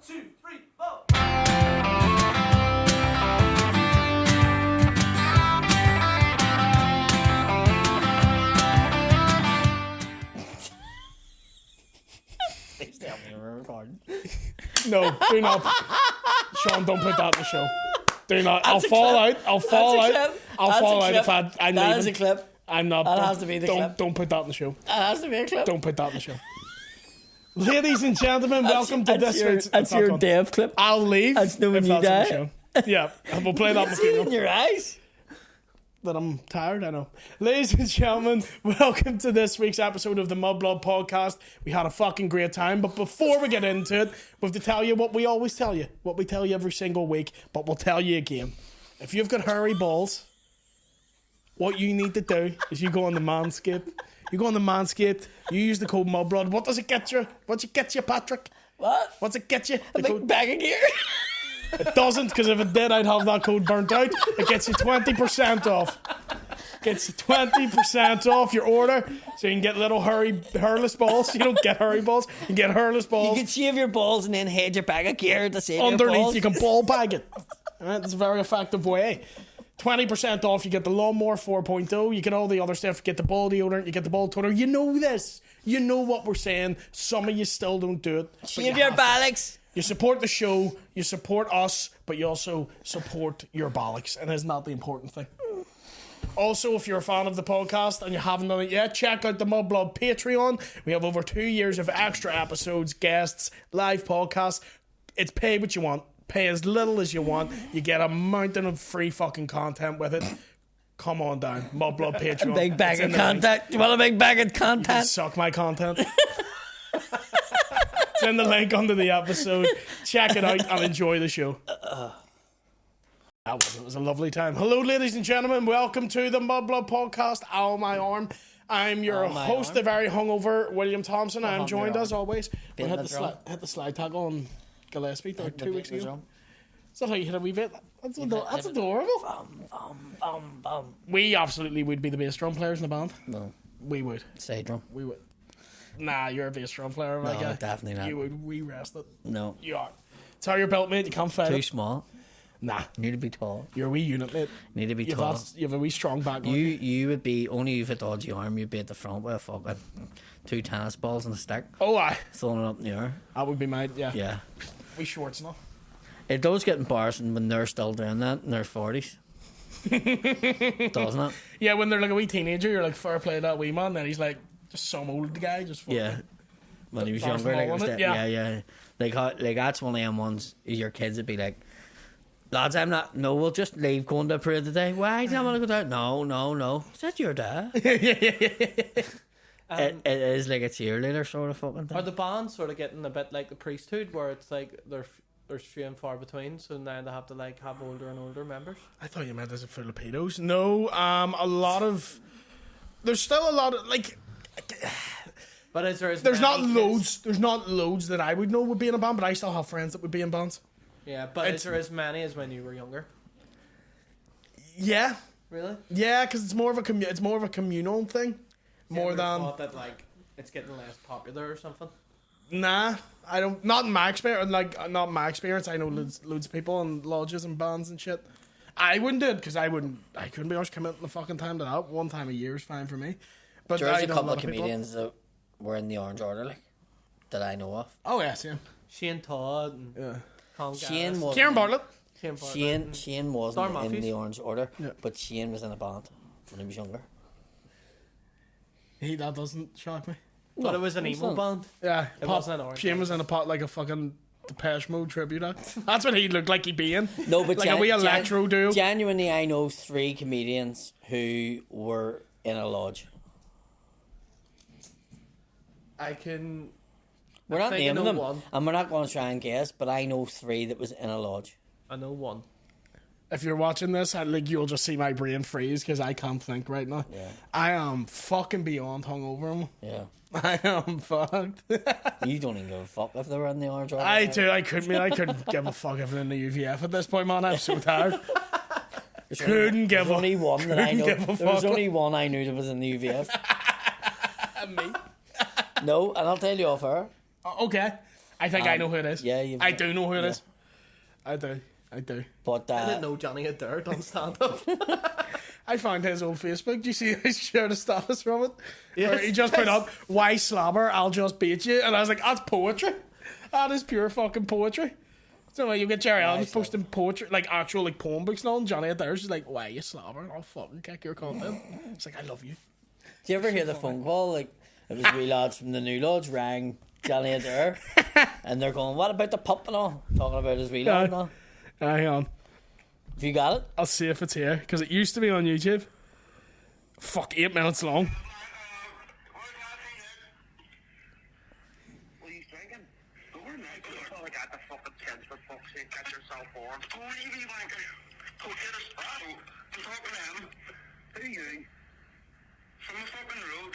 2, 3, 4. Please tell me we're recording. No, do not. Sean, don't put that in the show. Do not. That's I'll fall out. I'll fall out. clip. I'll That's fall a out clip. if I'm That leaving. is a clip. I'm not. That has to be the clip. Don't put that in the show. That has to be a clip. Don't put that in the show. Ladies and gentlemen, welcome to this week's... That's your Dave clip. I'll leave That's no when if you that's die. in the show. Yeah, and we'll play that in the See it in funeral. your eyes. That I'm tired, I know. Ladies and gentlemen, welcome to this week's episode of the Mudblood podcast. We had a fucking great time, but before we get into it, we have to tell you what we always tell you, what we tell you every single week, but we'll tell you again. If you've got hairy balls, what you need to do is you go on the Manscaped. You go on the Manscaped, you use the code Mudblood. What does it get you? What's it get you, Patrick? What? What's it get you? A big bag of gear. It doesn't, because if it did, I'd have that code burnt out. It gets you 20% off. Gets you 20% off your order, so you can get little hairless balls. You don't get hairy balls, you get hairless You balls. can shave your balls and then head your bag of gear to save your Underneath, balls. you can ball bag it. Alright, that's a very effective way. 20% off, you get the Lawnmower 4.0, you get all the other stuff, you get the ball deodorant, you get the ball toner. You know this. You know what we're saying. Some of you still don't do it. but Shave you your have to. bollocks. You support the show, you support us, but you also support your bollocks, and isn't that the important thing? Also, if you're a fan of the podcast and you haven't done it yet, check out the Mudblood Patreon. We have over 2 years of extra episodes, guests, live podcasts. It's pay what you want. Pay as little as you want. You get a mountain of free fucking content with it. Come on down. Mudblood Patreon. Big bag It's of in the link. content. You want a big bag of You can content? suck my content. Send the link under the episode. Check it out and enjoy the show. It was a lovely time. Hello, ladies and gentlemen. Welcome to the Mudblood podcast. Ow, my arm. I'm your Ow, my host, arm. the very hungover William Thompson. I am hung joined your as always. We Bit hit in the, the drum. hit the slide tackle on Gillespie The 2 weeks bit was ago. wrong. Is that how you hit a wee bit? That's hit it. adorable. Bum. We absolutely would be the bass drum players in the band. No, We would. say drum. We would. Nah, you're a bass drum player, my No, guy. definitely not. You would re-rest it. No, You are. It's how you're built, mate. You can't fight too it. small. Nah, Need to be tall. you're a wee unit, mate. Need to be You've, tall. you have a wee strong back. You would be only if a dodgy arm. You'd be at the front with a fucking 2 tennis balls and a stick, Oh, aye. throwing it up in the air. That would be mine, yeah. Yeah, Wee shorts now. it does get embarrassing when they're still doing that in their 40s, doesn't it? Yeah, when they're like a wee teenager, you're like, fair play to that wee man. Then he's like, just some old guy. Just fucking- Yeah. When he was Far younger, from like, all it was of it, yeah. Like that's one of them ones. Your kids would be like, lads, we'll just leave going to a parade today. Why do you want to go down? No. Is that your dad? It is like a cheerleader sort of fucking thing. Are the bands sort of getting a bit like the priesthood, where it's like there's few and far between, so now they have to like have older and older members? I thought you meant as a Filipinos. No, a lot of... There's still a lot of, like... But is there? There's not loads. There's not loads that I would know would be in a band, but I still have friends that would be in bands. Yeah, but is there as many as when you were younger? Yeah, Really? yeah, because it's more of a communal thing, more You ever than thought that like it's getting less popular or something. nah. I don't. Not in my experience. Like not in my experience. I know loads of people in lodges and bands and shit. I wouldn't do it because I couldn't be honest committing the fucking time to that. One time a year is fine for me. But There's I a know couple lot of people. comedians that were in the Orange Order, like, that I know of. Oh yeah, same. Shane Todd and Yeah. Colin Shane Gaddis. was Kieran Bartlett. Shane Bartlett and- Shane wasn't Star in Matthews. the Orange Order, Yeah. but Shane was in a band when he was younger. That doesn't shock me. But it was an it's emo not. band. Yeah, It wasn't an orange. Shane was in a pot like a fucking Depeche Mode tribute act. That's what he looked like he'd be in. No, but like a wee electro duo. Genuinely, I know 3 comedians who were in a lodge. I can. We're I not think I naming know them, one. and we're not going to try and guess, but I know 3 that was in a lodge. I know one. If you're watching this, you'll just see my brain freeze because I can't think right now. Yeah. I am fucking beyond hungover. Yeah. I am fucked. You don't even give a fuck if they were in the Orange Order. I couldn't give a fuck if they're in the UVF at this point, man. I'm so tired. Couldn't give There's only one that I couldn't know. give a There was fuck. only one I knew that was in the UVF. Me. No, and I'll tell you off air. Okay. I think I know who it is. Yeah, I do know who it is. I do. But I didn't know Johnny Adair done stand up. I found his old Facebook. Do you see he shared a status from it? Yes. Where he just put up, "Why slobber? I'll just beat you." And I was like, that's poetry. That is pure fucking poetry. So you get Jerry Adams posting poetry, like actual like poem books and all, and Johnny Adair's just like, "Why you slobbering? I'll fucking kick your content." It's like, I love you. do you ever hear the phone call? Like, it was wee lads from the New Lodge rang Johnny Adair, and they're going, "What about the pup and all?" Talking about his wee lad and all. Hang on. Have you got it? I'll see if it's here, because it used to be on YouTube. Fuck, 8 minutes long. What are you drinking? Go on, mate. Go on. Got the fucking kids, for fuck's sake. Get yourself warm. Go on, you wanker. Go get a spot. I'm talking to him. Who are you? From the fucking road.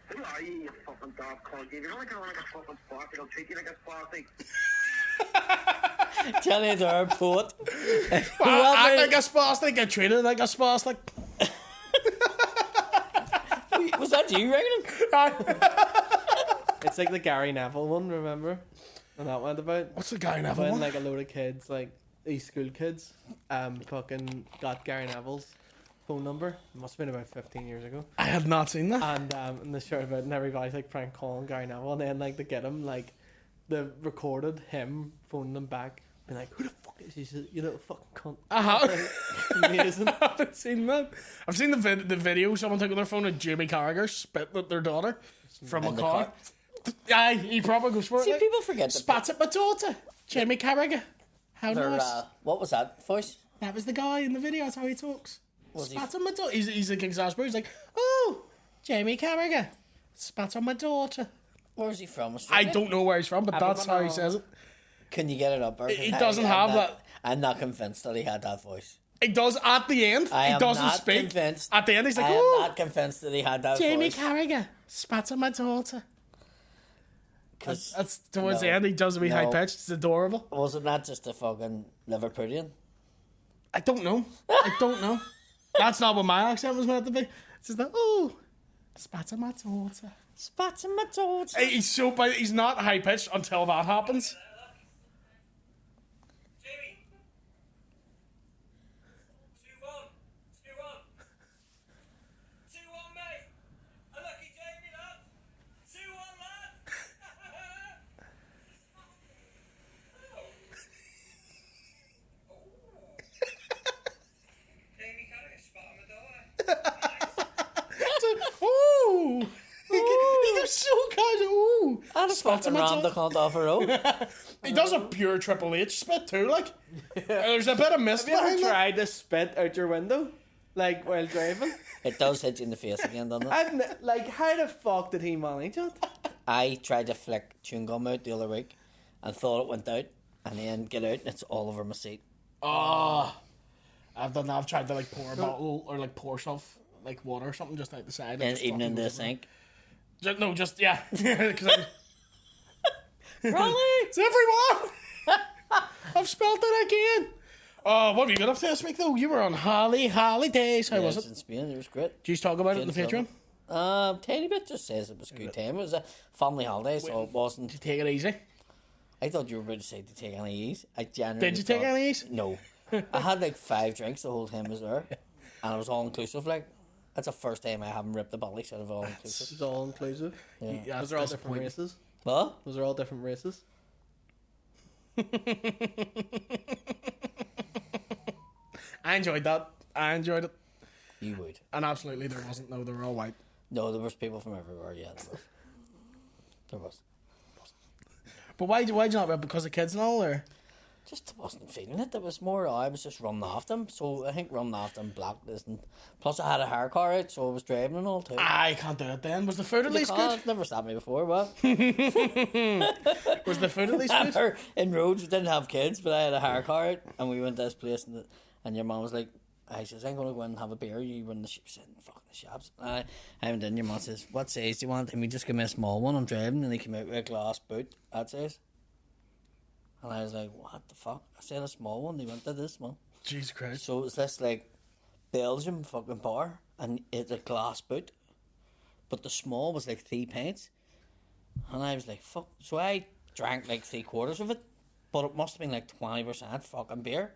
Who are you, you fucking dog called you? You're not going like a fucking spot. They'll treat you like a spotty. Johnny Adair, poet. Act like a spastic, get treated like a spastic. Was that you ringing him? It's like the Gary Neville one, remember? And that went about. What's the guy Neville When one? like a load of kids, like these school kids, fucking got Gary Neville's phone number. It must have been about 15 years ago. I had not seen that. And they shared about it, and everybody's like prank calling Gary Neville, and then like to get him, like they recorded him phoning them back, being like, "Who the fuck is he? You little fucking cunt." Amazing. I haven't seen that. I've seen the video someone took on their phone of Jamie Carragher spitting at their daughter from a In the car. Aye, he probably goes for it. See, like, people forget that. spat at my daughter. Jamie Carragher. How They're, nice. what was that voice? That was the guy in the video. That's how he talks. Was he- Spat on my daughter. He's like exasperated. He's like, "Oh, Jamie Carragher. Spat on my daughter." Where is he from? I Australia? don't know where he's from, but that's how he says it. Can you get it up? He doesn't have that. I'm not convinced that he had that voice. He does at the end. I He am doesn't not speak. convinced. At the end, he's like, I am "Oh, not convinced that he had that Jamie voice. Carragher. Spat on my daughter." 'Cause That's towards the no, end. He does a wee high no. pitch. It's adorable. wasn't that just a fucking Liverpudlian? I don't know. I don't know. That's not what my accent was meant to be. It's just like, "Oh, spat on my daughter." Spat in my daughter. He's so bad. He's not high pitched until that happens. Jamie. 2-1. 2-1, mate. Unlucky Jamie, lad. 2-1, lad. Jamie Carragher spot on my daughter. Ooh. He goes so kind of, ooh. And a Spat on fucking my ram the daughter. cunt off a road. He does a pure Triple H spit too, like. There's a bit of mist Have you ever behind that. tried to spit out your window, like while driving? It does hit you in the face again, doesn't it? Like, how the fuck did he manage it? I tried to flick chewing gum out the other week and thought it went out, and then get out and it's all over my seat. Oh, I've done that. I've tried to like pour a bottle or like pour stuff like water or something just out the side. And even in the sink. Just yeah. Because Rolly! it's everyone. I've spelled it again. Oh, what have you got up to this week though? You were on holidays. How was Yes, it? in Spain, it was great. Did you talk about it in the Kids love Patreon? it. Tiny bit, just says it was a good time. It was a family holiday, so it wasn't. Take it easy. I thought you were about to say to take any ease. I genuinely Did you take thought- any ease? No. I had like 5 drinks the whole time I was there, and it was all inclusive. Like, that's the first time I haven't ripped the belly out of all inclusive. It was all inclusive. Yeah, Those are all different races. What? Those are all different races. I enjoyed that. I enjoyed it. You would. And absolutely there wasn't. No, they were all white. No, there was people from everywhere. Yeah, there was. There was. But why'd you not rip? Because of kids and all, or? Just wasn't feeling it. There was more. I was just running after them. So I think running after them blocked this. And plus, I had a hair car out, so I was driving and all too. I can't do it then. Was the food at least good? It's never stopped me before. What? Was the food at least good? Remember, in Rhodes, we didn't have kids, but I had a hair car out, and we went to this place, and your mum was like, I says, I'm going to go in and have a beer. You run the shop. Said, fucking the shops. I went in. Your mum says, what size do you want? And we just give me a small one. I'm driving, and they came out with a glass boot. That size. And I was like, what the fuck? I said a small one. They went to this one. Jesus Christ. So it was this like Belgium fucking bar, and it's a glass boot, but the small was like 3 pints, and I was like, fuck. So I drank like 3/4 of it, but it must have been like 20% fucking beer.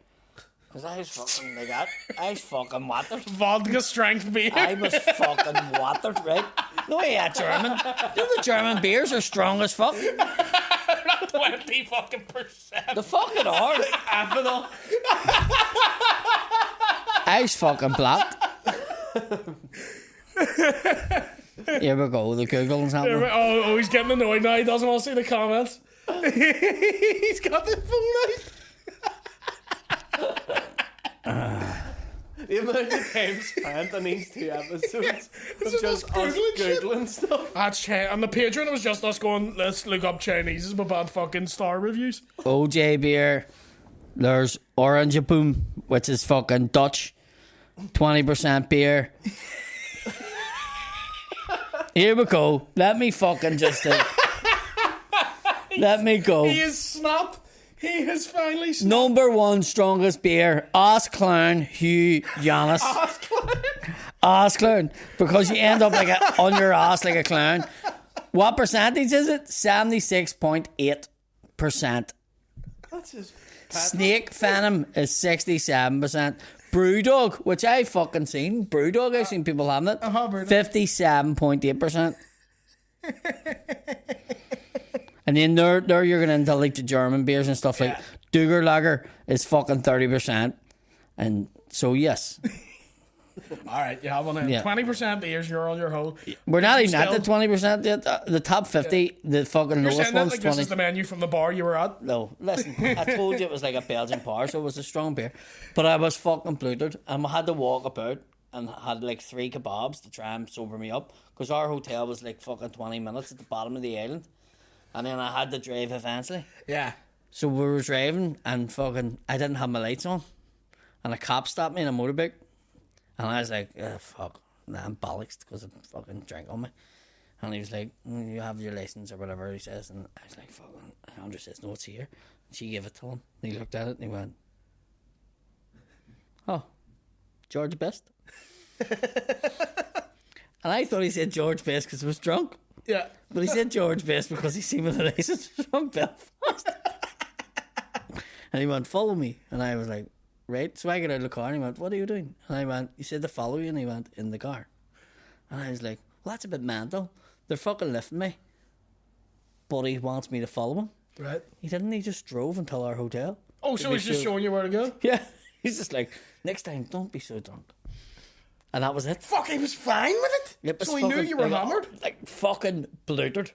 Because I was fucking like that. I was fucking watered. Vodka strength beer. I was fucking watered, right? No, yeah, German. You know the German beers are strong as fuck. 20 fucking %. The fucking are. Ethanol. I was fucking black. Here we go, the Google's happening. Oh, he's getting annoyed now. He doesn't want to see the comments. He's got the phone out. The amount of time spent on these 2 episodes of is just us us Googling shit. Googling stuff. That's on the Patreon. It was just us going, let's look up Chinese's but bad fucking star reviews. OJ beer. There's Orange Boom, which is fucking Dutch. 20% beer. Here we go. Let me fucking just... let me go. He is snapped. He has finally snapped. Number 1 strongest beer. Osclown Hugh Giannis. Osclown. Because you end up like on your ass like a clown. What percentage is it? 76.8%. That's just Snake Venom is 67%. Brewdog, which I fucking seen. Brewdog, I've seen people having it. Brewdog. 57.8%. And then there you're going into like the German beers and stuff like Duger Lager is fucking 30%. And so, yes. All right, you have one in. Yeah. 20% beers, you're on your hole. We're not even at Still- the 20% yet. The top 50, the fucking You're lowest saying that one's like 20. this is the menu from the bar you were at? No, listen, I told you it was like a Belgian bar, so it was a strong beer. But I was fucking bloated, and I had to walk about and had like 3 kebabs to try and sober me up. Because our hotel was like fucking 20 minutes at the bottom of the island. And then I had to drive eventually. Yeah. So we were driving, and fucking, I didn't have my lights on. And a cop stopped me in a motorbike. And I was like, fuck, nah, I'm bollocks because I fucking drank on me. And he was like, you have your license or whatever, he says. And I was like, fucking, Andrew says, no, it's here. And she gave it to him. And he looked at it and he went, oh, George Best. And I thought he said George Best because he was drunk. Yeah. But he said George Best because he seen me the license from Belfast. And he went, follow me. And I was like, right. So I get out of the car and he went, what are you doing? And I went, he said to follow you. And he went, in the car. And I was like, well, that's a bit mental. They're fucking lifting me. But he wants me to follow him. Right. He didn't. He just drove until our hotel. Oh, so he's just sure. showing you where to go? Yeah. He's just like, next time, don't be so drunk. And that was it. Fuck, he was fine with it? It was So he knew fucking- you were like, hammered? Like fucking bloated.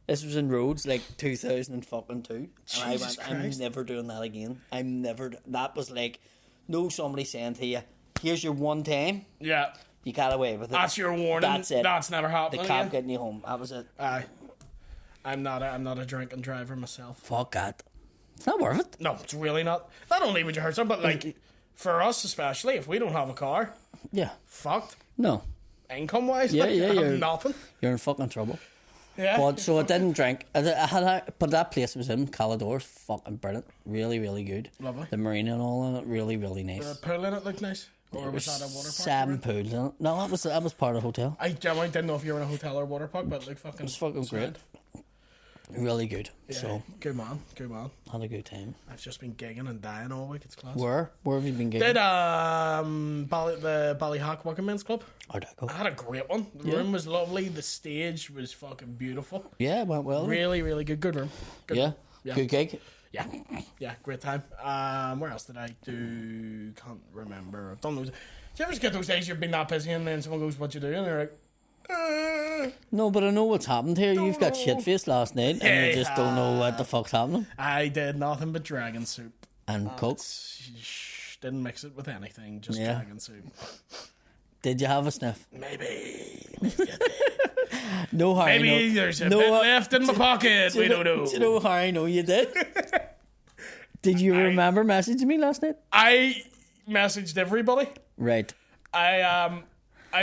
This was in Rhodes, like 2002. And I Jesus went, I'm Christ. never doing that again. That was like, no, somebody saying to you, here's your one time, Yeah. you got away with it. That's your warning. That's it. That's never The happening cop again. getting you home. That was it. Aye. I'm not a drinking driver myself. Fuck that. It's not worth it. No, it's really not. Not only would you hurt someone, but like for us especially, if we don't have a car, Yeah. fucked. No. Income wise, Yeah, like, yeah, I have you're- nothing. You're in fucking trouble. Yeah. But so I didn't drink. But that place was in Calidor's fucking brilliant. Really, really good. Lovely. The marina and all in it, really, really nice. The pool in it looked nice. Or was that a water park? 7 pools in it. No, that was part of the hotel. I genuinely didn't know if you were in a hotel or water park, but like fucking. It was fucking great. Really good. Yeah. So Good man. Good man. had a good time. I've just been gigging and dying all week. It's class. Where have you been gigging? Did the Ballyhack Working Men's Club. How'd that go? I had a great one. The room was lovely. The stage was fucking beautiful. Yeah, it went well. Really, really good. Good room. Good Yeah. room. Yeah. Good gig. Yeah, yeah, great time. Where else did I do? Can't remember. I've done those. Do you ever just get those days you've been that busy and then someone goes, "What you doing?" And you're like, No, but I know what's happened here. You've got shit faced last night and you just don't know what the fuck's happening. I did nothing but dragon soup. And coke. Didn't mix it with anything, just Yeah. dragon soup. Did you have a sniff? Maybe No, Harry. maybe no. there's a No, bit left in my pocket. We don't know. Do you know, Harry? No, you did. Did you remember messaging me last night? I messaged everybody. Right. I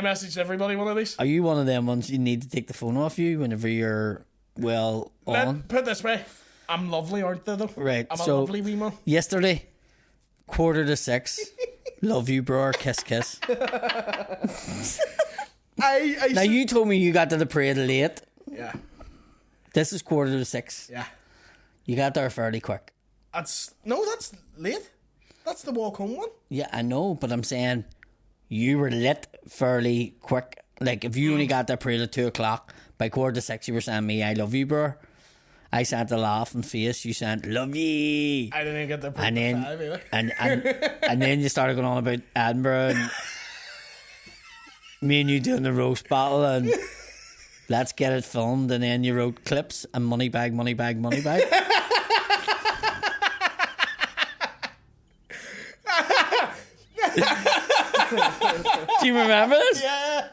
messaged everybody one of these. Are you one of them ones you need to take the phone off you whenever you're on? Put it this way, I'm lovely, aren't they? Though. Right. I'm a so lovely wee man. yesterday, 5:45. Love you, bro. Kiss, kiss. I Now you told me you got to the parade late. yeah. This is 5:45. Yeah. You got there fairly quick. That's late. That's the walk home one. Yeah, I know, but I'm saying you were lit fairly quick. Like, if you only got there parade at 2 o'clock, by 5:45 you were saying me, I love you, bro. I sent a laughing face, you sent love you. I didn't even get the And then, 5 either. and then you started going on about Edinburgh and me and you doing the roast battle and let's get it filmed, and then you wrote clips and money bag. Do you remember this? Yeah,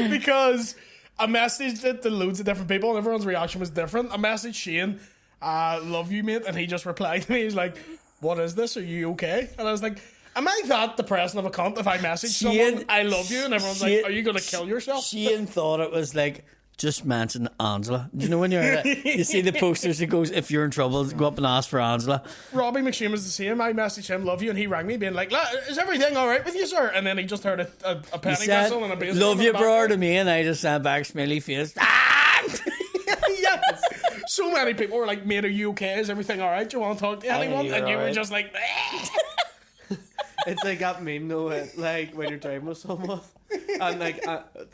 because I messaged it to loads of different people and everyone's reaction was different. I messaged Shane, love you, mate, and he just replied to me. He's like, what is this? Are you okay? And I was like, am I that depressing of a cunt if I message someone, I love you, and everyone's like, are you going to kill yourself? Shane thought it was like, just mention Angela. Do you know when you see the posters that goes, if you're in trouble, go up and ask for Angela. Robbie McShane was the same. I messaged him, love you, and he rang me being like, is everything alright with you, sir? And then he just heard a He penny said, whistle and a bass love drum in you, the bro, background. to me, and I just sent back smiley face. Ah! Yes. So many people were like, mate, are you okay? Is everything alright? Do you want to talk to anyone? you're And you were alright. just like, It's like that meme though, like when you're driving with someone and like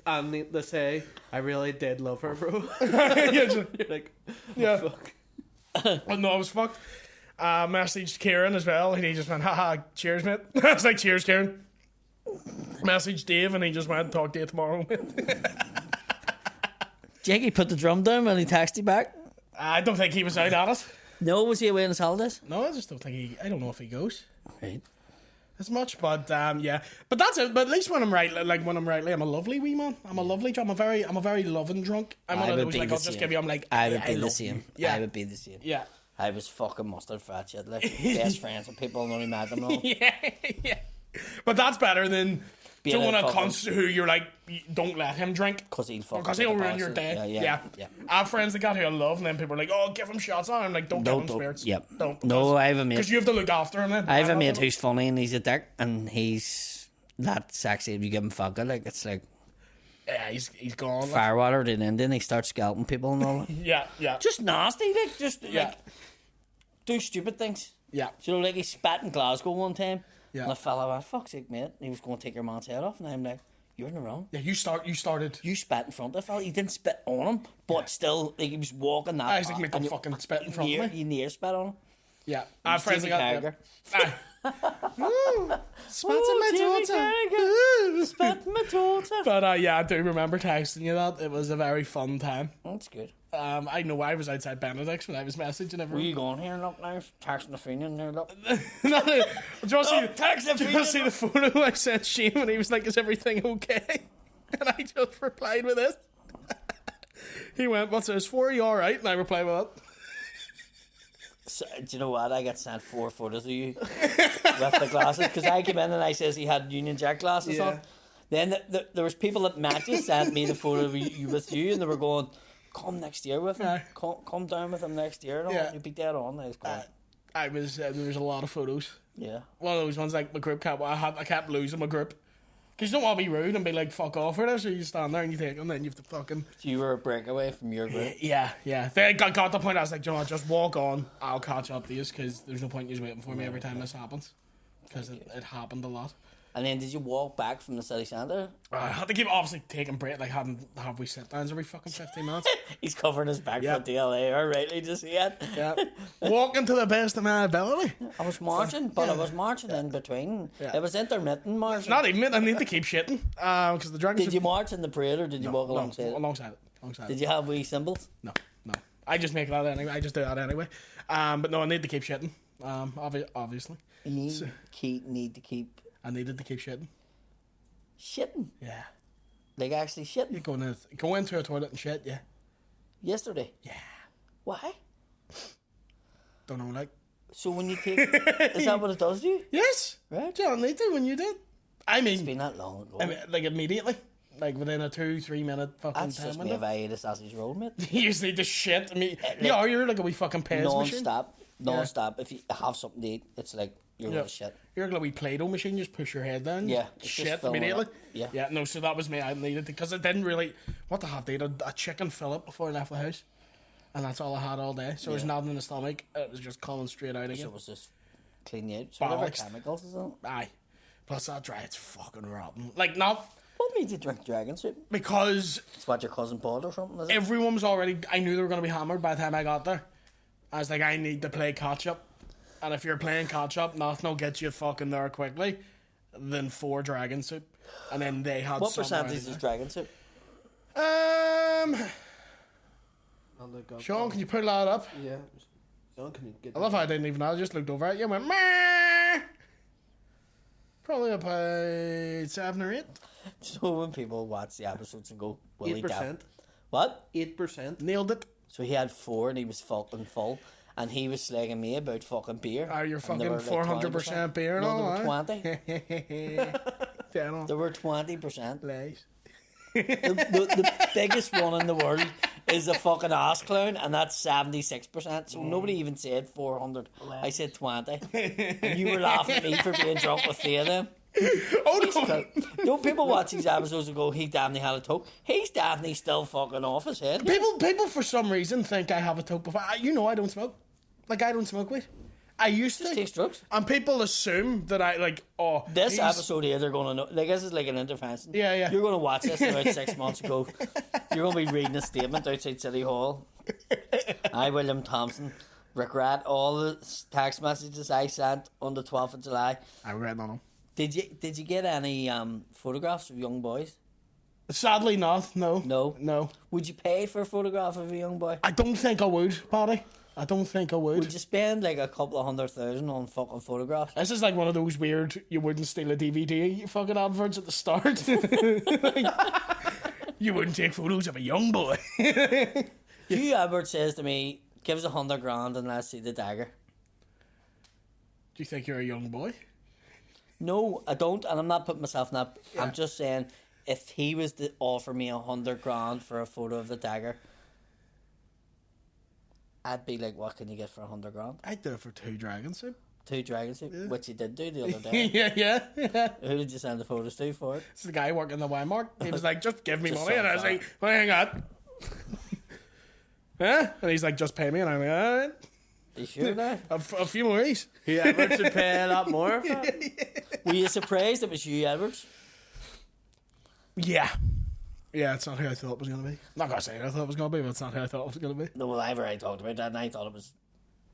and they say, I really did love her, bro. You're like, yeah. fuck. Well, no, I was fucked. Messaged Kieran as well, and he just went, haha, cheers, mate. I was like, cheers, Kieran. Messaged Dave, and he just went, talk to you tomorrow, mate. Jakey put the drum down when he texted you back. I don't think he was out at it. No, was he away on his holidays? No, I just don't think I don't know if he goes Right. as much, but yeah. But that's it. But at least when I'm right, like when I'm rightly, I'm a lovely wee man. I'm a lovely drunk. I'm a very loving drunk. I'm one of those like I'll just give you. I'm like I would be the love same. you. Yeah, I would be the same. yeah, I was fucking mustard for that shit. Like, best friends with people and only met them all. yeah, yeah. But that's better than Being doing a a fucking- cunt who you're like, don't let him drink. Because Because he'll ruin your day. Yeah. I have friends that got who I love, and then people are like, "Oh, give him shots on." I'm like, "Don't give him spirits." Yep. Don't. No, I have a mate. Because you have to look after him. Then I have a mate who's funny and he's a dick and he's that sexy. If you give him vodka, like it's like Yeah, he's gone. Like. firewater. And then he starts scalping people and all that. Yeah. Just nasty, like just Yeah. like do stupid things. Yeah. So like he spat in Glasgow one time. Yeah. And the fella went, fuck's sake, mate. And he was going to take your man's head off. And I'm like, you're in the wrong. Yeah, you started. You spat in front of the fella. You didn't spit on him, but still, like he was walking that. I was like, make and him fucking spit in front of me. You near spat on him. Yeah, I have friends that Jamie got. Carragher. Spat in my daughter. Spat in my daughter. But yeah, I do remember texting you that. It was a very fun time. That's good. I know I was outside Benedict's when I was messaging Were everyone. you going here? Look now, taxing the Fenian there. Look. Do you want tax the to see the photo I sent Shane when he was like, "Is everything okay?" And I just replied with this. He went, "What's this for? Are you all right?" And I replied with that. So, do you know what? I got sent 4 photos of you with the glasses because I came in and I says he had Union Jack glasses Yeah. on. Then there was people at matches sent me the photo of you with you, and they were going, "Come next year with him. Aye. Come down with him next year. And all. Yeah. You'd be dead on." I was going, I was there was a lot of photos. yeah. One of those ones like my group kept. I kept losing my group because you don't want to be rude and be like fuck off or this. So you stand there and you take them, then you have to fucking. So you were a breakaway from your group. Yeah. They got the point. I was like, John, just walk on. I'll catch up to you because there's no point in you waiting for me every time this happens because it happened a lot. And then did you walk back from the city centre? I had to keep obviously taking break, like have we sit downs every fucking 15 minutes. He's covering his back Yeah. for DLA, or rightly just yet. Yeah, walking to the best of my ability. I was marching, but I was marching in between. Yeah. It was intermittent marching. Not even. I need to keep shitting because the dragons. Did you march in the parade or did you walk alongside it? Alongside it. Did you have wee symbols? No. I just make that anyway. I just do that anyway. But no, I need to keep shitting. Obviously, You need to keep I needed to keep shitting. shitting. Yeah. Like actually shitting. You go into a toilet and shit. Yeah. Yesterday. Yeah. Why? Don't know, like. So when you take... is that what it does to you? Yes. Right. You don't need to when you did. I It's mean, been that long ago. like immediately. Like within a 2-3 minute fucking That's time just me window. if I ate a sausage roll, mate. You just need to shit. I mean, like, you're like a wee fucking pez machine. Non-stop. If you have something to eat, it's like you're Yeah. going to shit. You're like a wee Play-Doh machine. You just push your head down. Yeah, it's just Shit filling it immediately. up. Yeah. Yeah. No, so that was me. I needed to because I didn't really. What the have they had a chicken fillet before I left the house. and that's all I had all day. So there's nothing in the stomach. It was just coming straight out So again. it was just clean you out. So whatever Bollocks. chemicals is in it. Aye. Plus that dry, it's fucking rotten. Like, not What made you drink dragon soup? because It's what your cousin bought or something, is it? everyone was already. I knew they were going to be hammered by the time I got there. I was like, I need to play catch up. And if you're playing catch up, nothing will get you fucking there quickly than 4 dragon soup. And then they had What some percentage already is dragon soup? there. I'll look up. Sean, can you pull that up? Yeah. Sean, can you get I love how I didn't even know. I just looked over at you and went, meh. Probably about 7 or 8. So when people watch the episodes and go, will he 8%. die? What? 8%. Nailed it. So he had 4 and he was fucking full. And he was slagging me about fucking beer. Oh, you're And they fucking were like 400% beer and No, all, they were 20. Dead on. There were 20%. Lies. The biggest one in the world is a fucking ass clown, and that's 76%. So nobody even said 400. I said 20. And you were laughing at me for being drunk with 3 of them. Oh, no. Don't people watch these episodes and go, he definitely had a toke? He's definitely still fucking off his head. People for some reason think I have a toke before. You know I don't smoke. Like, I don't smoke weed. I used Just to. takes drugs. And people assume that I, like, oh. This he's- episode here, they're going to know. Like, this is like an intervention. Yeah, yeah. You're going to watch this in about 6 months ago. You're going to be reading a statement outside City Hall. I, William Thompson, regret all the text messages I sent on the 12th of July. I regret none of them. Did you get any photographs of young boys? Sadly not, no. No. No. Would you pay for a photograph of a young boy? I don't think I would, Paddy. I don't think I would. Would you spend like a couple of 100,000 on fucking photographs? This is like one of those weird, you wouldn't steal a DVD fucking adverts at the start. You wouldn't take photos of a young boy. Hugh Edwards says to me, give us 100 grand and let's see the dagger. Do you think you're a young boy? No, I don't, and I'm not putting myself in that. Yeah. I'm just saying, if he was to offer me 100 grand for a photo of the dagger, I'd be like, what can you get for 100 grand? I'd do it for 2 dragon soup. 2 dragons, which you did do the other day. yeah. Who did you send the photos to for it? It's the guy working the Waymark. He was like, just give me Just money. And I was some like, well, hang on. Huh? And he's like, just pay me. And I'm like, all right. You sure now? A few more ease. Yeah, Edwards would pay a lot more. For it. Were you surprised it was Hugh Edwards? Yeah. Yeah, it's not who I thought it was going to be. I'm not going to say who I thought it was going to be, but it's not who I thought it was going to be. No, well, I've already talked about that, and I thought it was...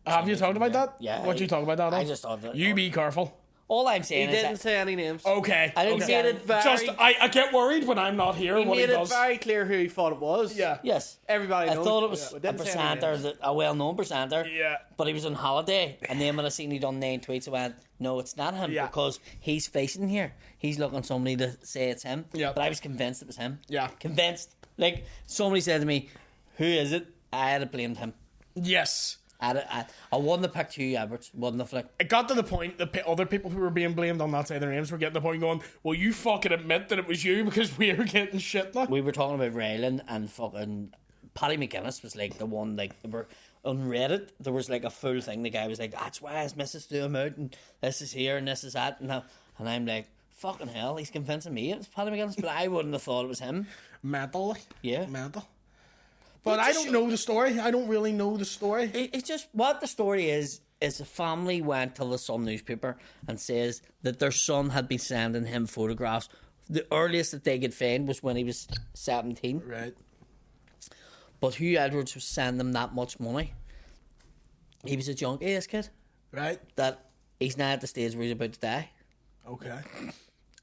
Have you talked about that? Yeah. What you talk about that on? I just thought that... You be careful. All I'm He saying is didn't that... say any names. Okay. I didn't okay. say Made it very, Just, I get worried when I'm not here he what made he it does. very clear who he thought it was. Yeah. Yes. Everybody I knows. thought it was Yeah, a but didn't say any presenter, names. a well-known presenter. Yeah. But he was on holiday, and then when I seen he done 9 tweets, I went, no, it's not him, Yeah. because he's facing here. He's looking somebody to say it's him. Yeah. But I was convinced it was him. Yeah. Convinced. Like, somebody said to me, who is it? I had blamed him. Yes. I wouldn't have picked Hugh Edwards. Wouldn't have, like... It got to the point that other people who were being blamed on that side of their names were getting to the point going, well, you fucking admit that it was you because we were getting shit now. We were talking about Raylan, and fucking Paddy McGuinness was like the one, like, they were on Reddit. There was like a full thing. The guy was like, that's why his missus threw him out, and this is here and this is that, and I'm like, fucking hell, he's convincing me it was Paddy McGuinness, but I wouldn't have thought it was him. Mental, like. Yeah. Mental. But I don't know the story. I don't really know the story. It's just what the story is a family went to the Sun newspaper and says that their son had been sending him photographs. The earliest that they could find was when he was 17. Right. But Hugh Edwards was sending them that much money. He was a junkie, this kid. Right. That he's now at the stage where he's about to die. Okay.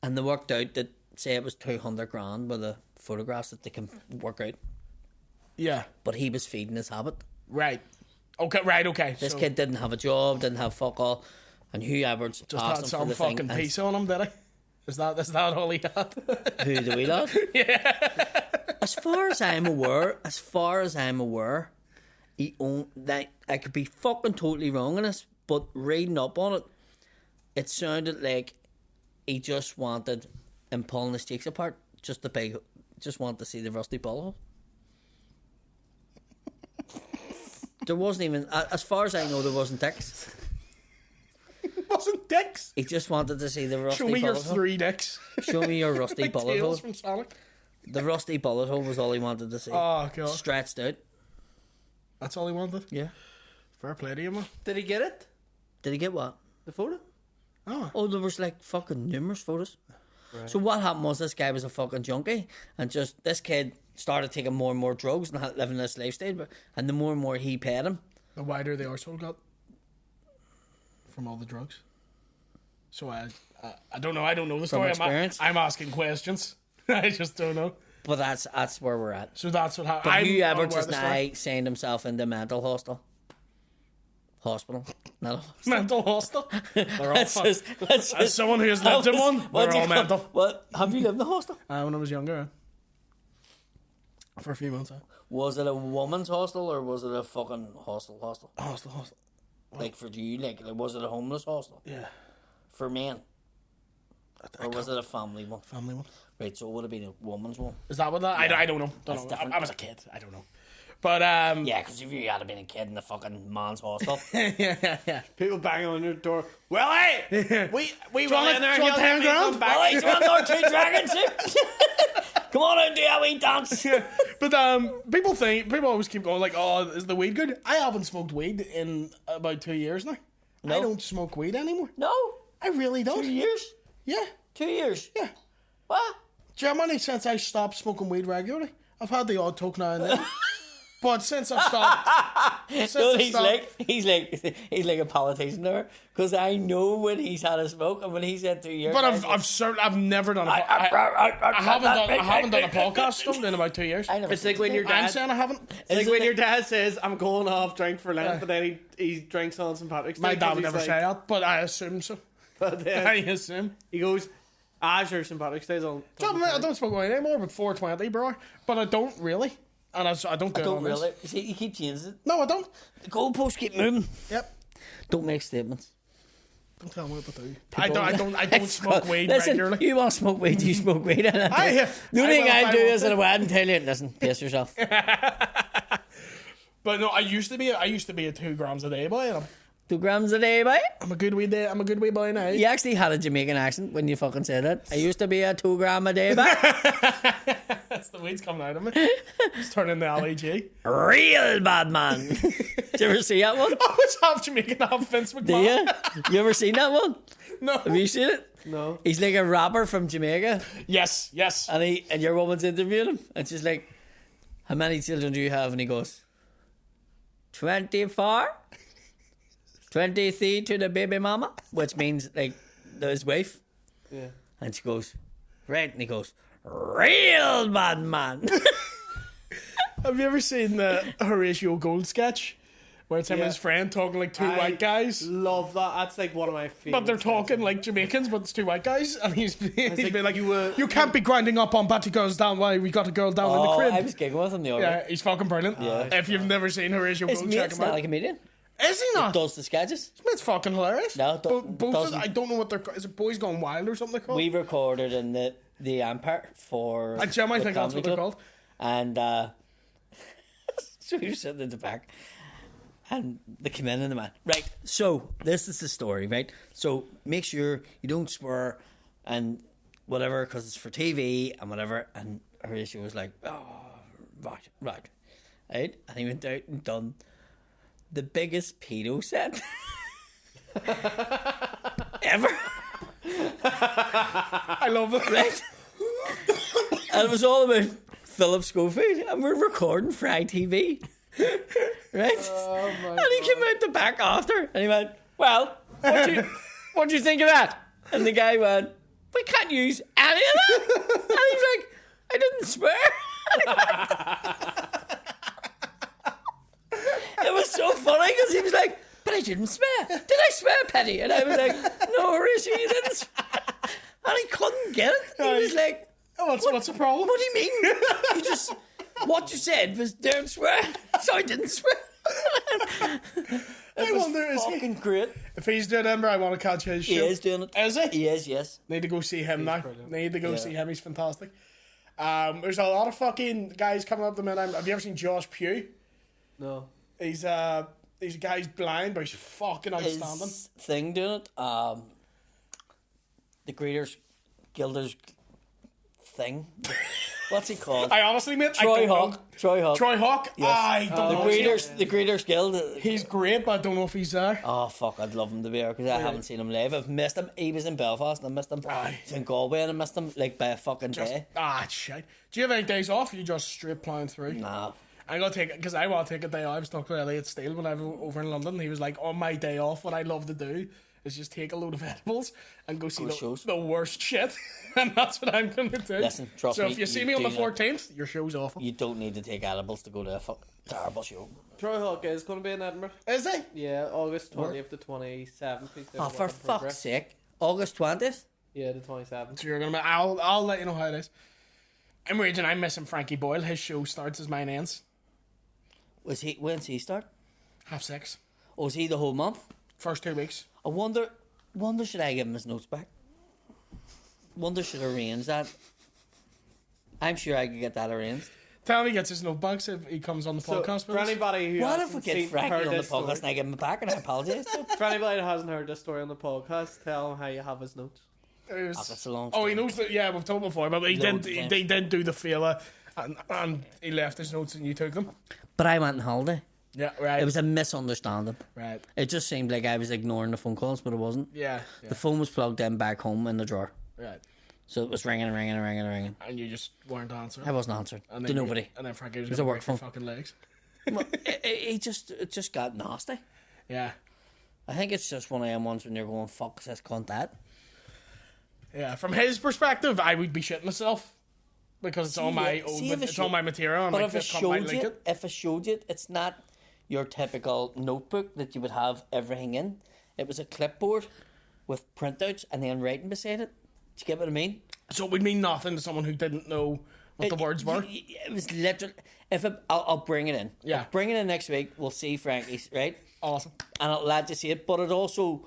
And they worked out that, say it was 200 grand with the photographs that they can work out. Yeah. But he was feeding his habit. Right. Okay, right, okay. This So, kid didn't have a job, didn't have fuck all. And Hugh Edwards just asked had him some for the fucking thing. and- piece on him, did he? Is that all he had? Who, the wee lad? Yeah. As far as I'm aware, he owned that. I could be fucking totally wrong on this, but reading up on it, it sounded like he just wanted him pulling his cheeks apart, just wanted to see the rusty bullet. There wasn't even, as far as I know, there wasn't dicks. Wasn't dicks. He just wanted to see the rusty Show me your bullet hole. 3 dicks. Show me your rusty Like bullet hole. Tails from Sonic. The rusty bullet hole was all he wanted to see. Oh, God. Stretched out. That's all he wanted. Yeah. Fair play to you, man. Did he get it? Did he get what? The photo? Oh, there was like fucking numerous photos. Right. So what happened was this guy was a fucking junkie, and just this kid started taking more and more drugs and living this lifestyle, and the more and more he paid him, the wider the arsehole got from all the drugs. So I don't know. I don't know the story. I'm asking questions. I just don't know. But that's where we're at. So that's what happened. But whoever just now signed himself into mental hospital. Not a mental hostel. Let's just, as someone who has lived in one, they're all mental. What? Have you lived in a hostel? When I was younger, for a few months. Was it a woman's hostel or was it a fucking hostel? Hostel. Like for you, like was it a homeless hostel? Yeah. For men. Or was it a family one? Family one. Right, so it would have been a woman's one. Is that what that? Yeah. I don't know. I was a kid. I don't know. But yeah, because if you had been a kid in the fucking man's hostel, yeah. People banging on your door. Willie, we want in there. $10 grand. Willie, do you want our 2 dragon soup? Come on out and do a wee dance. Yeah. But people always keep going like, oh, is the weed good? I haven't smoked weed in about 2 years now. No. I don't smoke weed anymore. No, I really don't. 2 years? Yeah. 2 years? Yeah. What? Germany, since I stopped smoking weed regularly, I've had the odd toke now and then. But since I've stopped, he's like a politician there, because I know when he's had a smoke and when he said 2 years. But I've never done I haven't done a podcast in about 2 years. It's like when your dad. I'm saying I haven't. It's like when your dad says, "I'm going off drink for Lent," but then he drinks on St. Patrick's Day. My dad would never say that, but I assume so. But I assume he goes, sure, St. Patrick's Day's on. I don't smoke weed anymore, but 420 per hour. But I don't really. And I don't do it on really. This. See, you keep changing it. No, I don't. The goalposts keep moving. Yep. Don't make statements. Don't tell me what to do. I don't smoke weed regularly. You want to smoke weed, you smoke weed. The only thing I do is at a wedding tell you, listen, pace yourself. But no, I used to be a 2 grams a day boy. 2 grams a day, boy. I'm a good wee boy now. You actually had a Jamaican accent when you fucking said it. I used to be a 2 gram a day, boy. That's the weeds coming out of me. Just turning the LAG. Real bad man. Did you ever see that one? I was half Jamaican, half Vince McMahon. Do you? You ever seen that one? No. Have you seen it? No. He's like a rapper from Jamaica. Yes. And your woman's interviewing him, and she's like, "How many children do you have?" And he goes, 24. 23 to the baby mama, which means like his wife. Yeah. And she goes, right, and he goes, real bad man. Have you ever seen the Horatio Gold sketch? Where it's him and his friend talking like 2 white guys. Love that. That's like one of my favorites. But they're talking like Jamaicans, but it's 2 white guys. And he's been like, you can't be grinding up on batty girls down while we got a girl down in the crib. I was giggling with him the other day. Yeah, he's fucking brilliant. Yeah. If you've never seen Horatio Gold, check him out. Like a comedian. Is he not? He does the sketches. It's fucking hilarious. No, I don't know what they're called. Is it Boys Gone Wild or something called? We recorded in the Empire for. I think that's what they're called. And so we were sitting in the back, and they came in and the man. Right, so this is the story, right? So make sure you don't swear and whatever, because it's for TV and whatever. And Horatio was like, oh, right. And he went out and done the biggest pedo set ever. I love it. Right? And it was all about Philip Schofield, and we're recording for ITV. Right? Oh my and he came out the back after, and he went, well, what do you think of that? And the guy went, we can't use any of that. And he was like, I didn't swear. It was so funny because he was like, but I didn't swear. Did I swear, Petty? And I was like, no, Horatio, you didn't swear. And he couldn't get it. He was like, what's the problem? What do you mean? You just, what you said was don't swear. So I didn't swear. I wonder, is he great? If he's doing Edinburgh, I want to catch his show. He is doing it. Is he? He is, yes. Need to go see him now. Brilliant. Need to go see him. He's fantastic. There's a lot of fucking guys coming up the minute. Have you ever seen Josh Pugh? No. He's a guy who's blind, but he's fucking outstanding. His thing doing it, the Greeters Guilders thing. What's he called? I honestly, mate, Troy I don't know. Hawk. Troy Hawk. Troy Hawk? Yes. I don't know. The Greeters Guild. He's great, but I don't know if he's there. Oh fuck! I'd love him to be here because I haven't seen him live. I've missed him. He was in Belfast and I missed him. Aye. He's in Galway and I missed him like by a fucking day. Shit. Do you have any days off? Or you just straight plowing through? Nah. I'm gonna take it because I want to take a day off. I was talking to Elliot Steele when I was over in London. He was like, on my day off, what I love to do is just take a load of edibles and go see the worst shit. And that's what I'm gonna do. Listen, trust so me, if you see you me on the do not. 14th, your show's awful. You don't need to take edibles to go to a terrible show. Troy Hawk is going to be in Edinburgh. Is he? Yeah, August 20th to 27th. Oh, for fuck's sake! August 20th. Yeah, the 27th. So you're gonna. I'll let you know how it is. I'm raging. I'm missing Frankie Boyle. His show starts as mine ends. When's he start? 6:30. Oh, is he the whole month? First 2 weeks. I wonder should I give him his notes back? Wonder should arrange that. I'm sure I could get that arranged. Tell him he gets his notebooks if he comes on the podcast. For anybody who What if hasn't we get Frankie heard on the this podcast story, and I give him it back and I apologise to him? for anybody that hasn't heard this story on the podcast, tell him how you have his notes. That's a long Oh, he story. knows that. Yeah, we've told before, but he Loads didn't. of times. They didn't do the failer, and he left his notes and you took them. But I went on holiday. Yeah, right. It was a misunderstanding. right. It just seemed like I was ignoring the phone calls, but it wasn't. Yeah, The phone was plugged in back home in the drawer. right. So it was ringing and ringing and ringing and ringing. And you just weren't answering. I wasn't answering And to then nobody. And then Frankie was was going a to work break your phone. fucking legs. Well, it just got nasty. Yeah, I think it's just one of them ones when you're going, fuck this cunt that. yeah. From his perspective, I would be shitting myself because it's all my own. see if it It's all my material. And But like, if it this cunt might showed like you, it. if it showed you, it's not your typical notebook that you would have everything in. It was a clipboard with printouts and then writing beside it. Do you get what I mean? So it would mean nothing to someone who didn't know what the words were. It was literally. I'll bring it in. Yeah. I'll bring it in next week. We'll see Frankie's, right? Awesome. And I'll let you see it. But it also,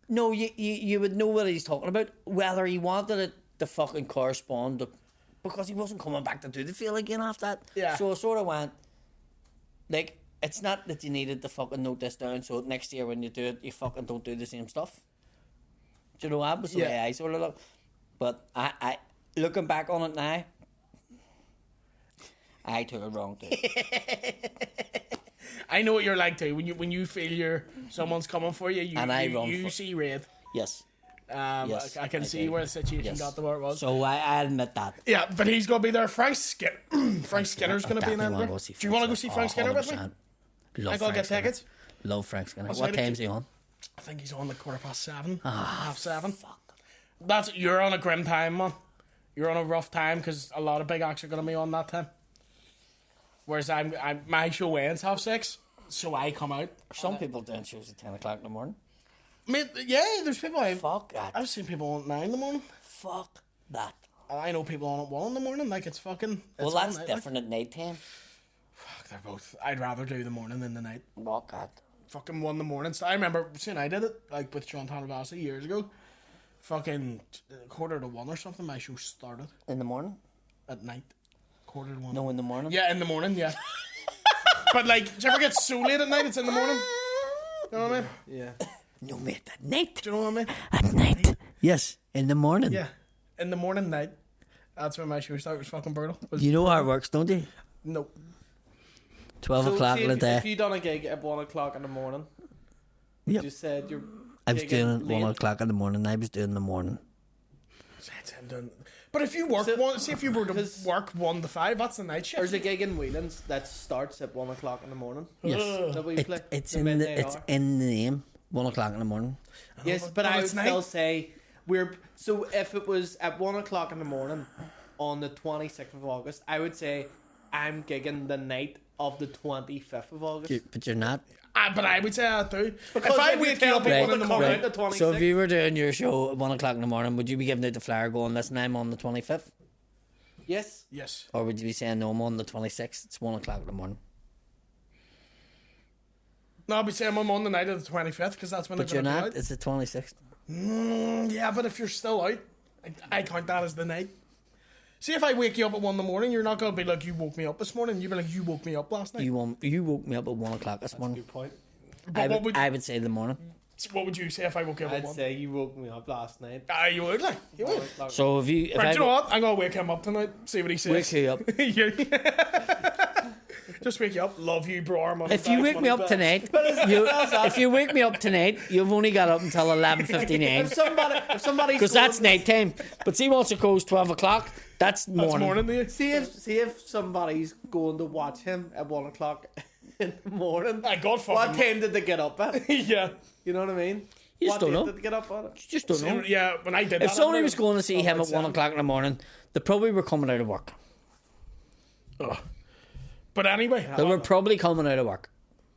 no, you would know what he's talking about. Whether he wanted it to fucking correspond to, because he wasn't coming back to do the feel again after that. Yeah. So I sort of went, like, it's not that you needed to fucking note this down so next year when you do it, you fucking don't do the same stuff. Do you know what? That was the way I sort of look. But I looking back on it now, I took it wrong too. I know what you're like too. When you feel someone's coming for you, And I run you for- see red. Yes. Yes, I can I see do. where the situation Yes. got to where it was. So I admit that. Yeah, but he's gonna be there. Frank Skinner's gonna be in Definitely wanna Edinburgh. go see Do you want to go see Frank Skinner with me? 100%. Love I gotta Frank get Skinner. tickets. Love Frank Skinner. I'll What say time's he on? I think he's on like 7:15, Ah, 7:30. Fuck. You're on a grim time, man. You're on a rough time because a lot of big acts are gonna be on that time. Whereas my show ends 6:30, so I come out. Some people doing shows at 10 o'clock in the morning. Mate, yeah, there's people. Fuck that. I've seen people on at 9 in the morning. Fuck that. And I know people on at 1 in the morning. Like it's fucking. Well, it's that's all night, like. different at night time. Fuck, they're both. I'd rather do the morning than the night. Fuck that. Fucking 1 in the morning. So I remember seeing I did it like with John Tanavasi years ago. Fucking 1:45 or something. My show started In the morning? at night. 1:45. No, in the morning? Yeah, in the morning. Yeah. But like, do you ever get so late at night? It's in the morning. You know what I mean? Yeah. No, mate, at night. Do you know what I mean? At night. Yes, in the morning. Yeah, in the morning night. That's when my show started. It was fucking brutal. You know how it works, don't you? No. 12 So o'clock see, in the if day. you done a gig at 1 o'clock in the morning, Yep. you said you're. I was gigging doing it late. 1 o'clock in the morning. I was doing the morning. That's him doing. But if you work So- one, see if you were to 'cause- work 1 to 5, that's the night shift. There's a gig in Whelan's that starts at 1 o'clock in the morning. Yes. That we play. It's the in the midnight it's hour. in the name. 1 o'clock in the morning. Yes, but but I would it's night. still say so if it was at 1 o'clock in the morning on the 26th of August, I would say I'm gigging the night of the 25th of August. But you're not. But I would say that too. Because if I if you wake tell up people at 1 to in the come morning, out the 26th, So if you were doing your show at 1 o'clock in the morning, would you be giving out the flyer going, listen, I'm on the 25th? yes, yes. Or would you be saying, no, I'm on the 26th? It's 1 o'clock in the morning. No, I'll be saying I'm on the night of the 25th because that's when But they're you're going to not. be out. It's the 26th. Yeah, but if you're still out, I count that as the night. See, if I wake you up at 1 in the morning, you're not going to be like, you woke me up this morning. You'll be like, you woke me up last night. You woke me up at 1 o'clock this morning. good point. But what I would say the morning. So what would you say if I woke you up at I'd 1? say you woke me up last night. You would, like. You would. So if you, if Right, I do you know what? I'm going to wake him up tonight, see what he says. wake you up, Just wake you up. Love you, bro. I'm on if the you back, wake me money up back. tonight, if you wake me up tonight, you've only got up until 11:59 If somebody's because that's night time. But see, once it goes 12 o'clock, that's morning. That's morning to you. see if somebody's going to watch him at 1 o'clock in the morning. I got What fucking... time did they get up at? Yeah. You know what I mean? You What just don't date know. did they get up at? You just don't know. Yeah, when I did that... If somebody I was going to see him at 1 o'clock in the morning, they probably were coming out of work. Ugh. But anyway, They were probably coming out of work.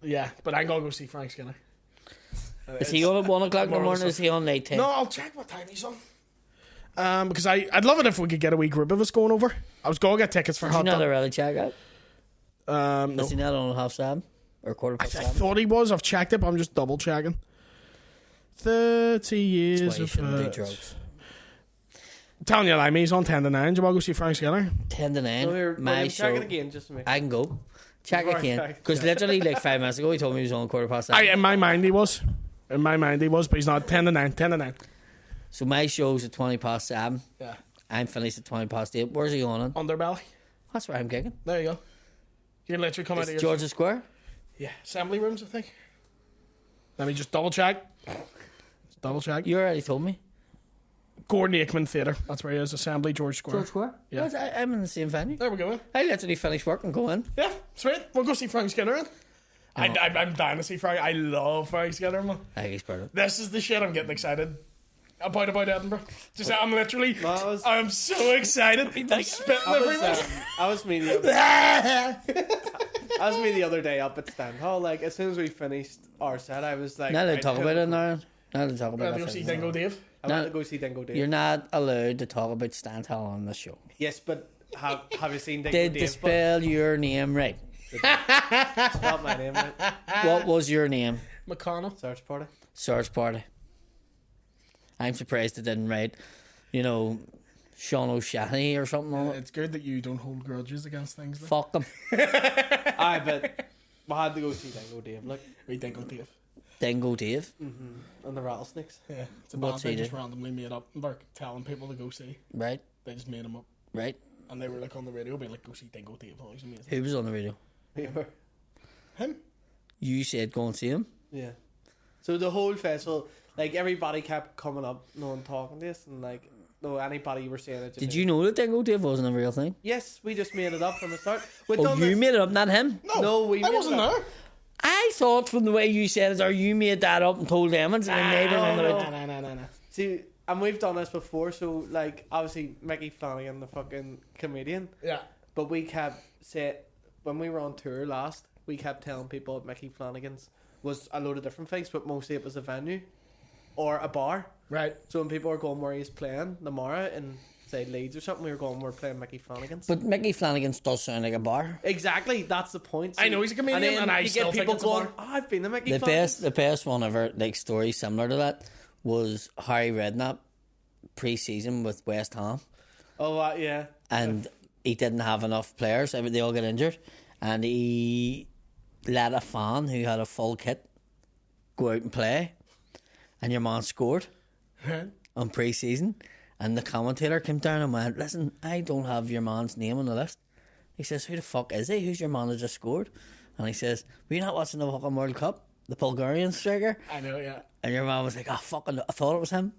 yeah, but I'm going to go see Frank Skinner. Is he on at 1 o'clock in the Morning morning? Or is stuff. he on night time? No, I'll check what time he's on. Because I'd love it if we could get a wee group of us going over. I was going to get tickets for Is he Hot not Tub. a really check out? No. Is he not on 7:30 or quarter I past 7? thought he was. I've checked it, but I'm just double checking. 30 years That's why you of shouldn't do drugs. telling you, like, he's on 10 to 9. Do you want to go see Frank Skinner? 10 to 9. No, we're My check show. it again just to make I can go. Check Right, again. check. Because literally, like 5 minutes ago, he told me he was on quarter past 7. In my mind he was. In my mind he was, but he's not. 10 to 9. 10 to 9. So my show's at 20 past 7. Yeah. I'm finished at 20 past 8. Where's he on? Underbelly. That's where I'm kicking. There you go. You can literally come out of It's your... Georgia Square. Yeah, assembly rooms, I think. Let me just double check. Double check. You already told me. Gordon Aikman Theatre. That's where he is. Assembly, George Square. George Square? Yeah. I'm in the same venue. There we go. Then. I literally finished work and go in. Yeah, sweet. We'll go see Frank Skinner. Then. I'm dying to see Frank. I love Frank Skinner, man. I think he's brilliant. This is the shit I'm getting excited about Edinburgh. Just I'm literally, was- I'm so excited. I'm spitting everywhere. I was me the other day up at Stand Hall. Like as soon as we finished our set, I was like, Not allowed to right, talk about it now. Not allowed to talk We'll about go that. see thing. Dingo Dave. I went No. to go see Dingo Dave. You're not allowed to talk about Stand Hall on the show. Yes, but have you seen Dingo Did they Dave? spell your name right? It's not my name, right? What was your name? McConnell. Search party. Search Party. I'm surprised it didn't write, Sean O'Shanney or something on it. It's good that you don't hold grudges against things. Though. Fuck him. I bet we had to go see Dingo Dave. Like We Dingo Dave. Dingo Dave. and the Rattlesnakes. Yeah, it's a What's band he they just do? randomly made up. And they're telling people to go see. Right? They just made them up. Right. And they were like on the radio being like, go see Dingo Dave. Oh, he's amazing. Who was on the radio? Him? You said go and see him. Yeah. So the whole festival, like everybody kept coming up, no one talking this, and like no anybody you were saying it. Did you know that Dingo Dave wasn't a real thing? Yes, we just made it up from the start. We Oh, you made it up, not him. No, we I made wasn't it up. there. I thought from the way you said it, or you made that up and told them, and then they didn't know it. No. See, and we've done this before. So like obviously Mickey Flanagan, the fucking comedian, Yeah. but we kept saying when we were on tour last, we kept telling people at Mickey Flanagan's was a load of different things, but mostly it was a venue or a bar. Right. So when people were going where he's playing the Mara in say Leeds or something, we were going we're playing Mickey Flanagan's. But Mickey Flanagan's does sound like a bar. Exactly, that's the point. I know he's a comedian, then and I you still get think people it's a going, bar. "Oh, I've been to Mickey The Flanagan's." best one ever, like story similar to that, was Harry Redknapp pre-season with West Ham, Oh, yeah. and he didn't have enough players. They all got injured, and he let a fan who had a full kit go out and play, and your man scored on pre-season, and the commentator came down and went, "Listen, I don't have your man's name on the list." He says, "Who the fuck is he? Who's your man that just scored?" And he says, "Were you not watching the fucking World Cup? The Bulgarian striker?" I know, yeah. And your man was like, "Oh, fucking, I thought it was him."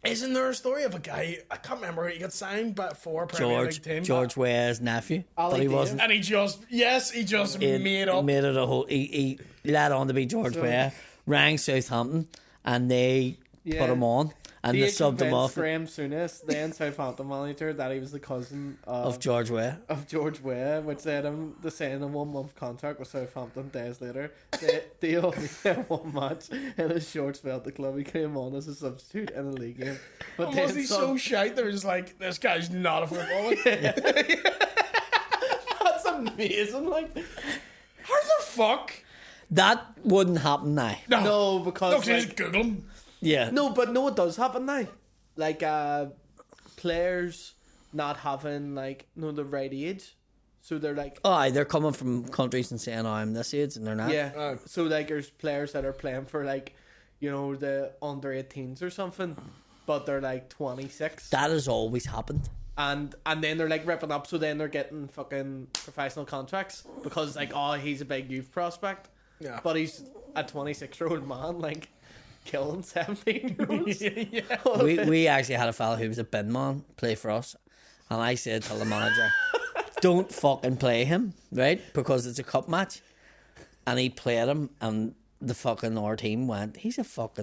Isn't there a story of a guy, I can't remember, he got signed by for a Premier League team. George Weah's nephew, but he Dave. wasn't. And he just made up. Made it a whole. He let on to be George Weah, rang Southampton, and they put Yeah. him on, and they subbed him off Graham Souness, then Southampton manager, that he was the cousin of George Weah. of George Weah, which said him to sign a 1 month contract with Southampton. Days later, they only had one match in a short spell at the club. He came on as a substitute in a league game. But And then was he so shite? They were just like, this guy's not a footballer. that's amazing. Like, How the fuck? That wouldn't happen now. no, because No, 'cause you like, just Google him. Yeah. no, but no, it does happen now. Like, players not having like the right age, so they're like. Oh, aye, they're coming from countries and saying, "Oh, I'm this age," and they're not. Yeah. So like there's players that are playing for like you know, the under 18s or something, but they're like 26. That has always happened. And then they're like ripping up, so then they're getting fucking professional contracts because like, oh, he's a big youth prospect. Yeah. But he's a 26-year-old man, like killing 17-year-olds. Yeah. We actually had a fella who was a bin man play for us, and I said to the manager, "Don't fucking play him, right? Because it's a cup match." And he played him, and the fucking our team went, he's a fella.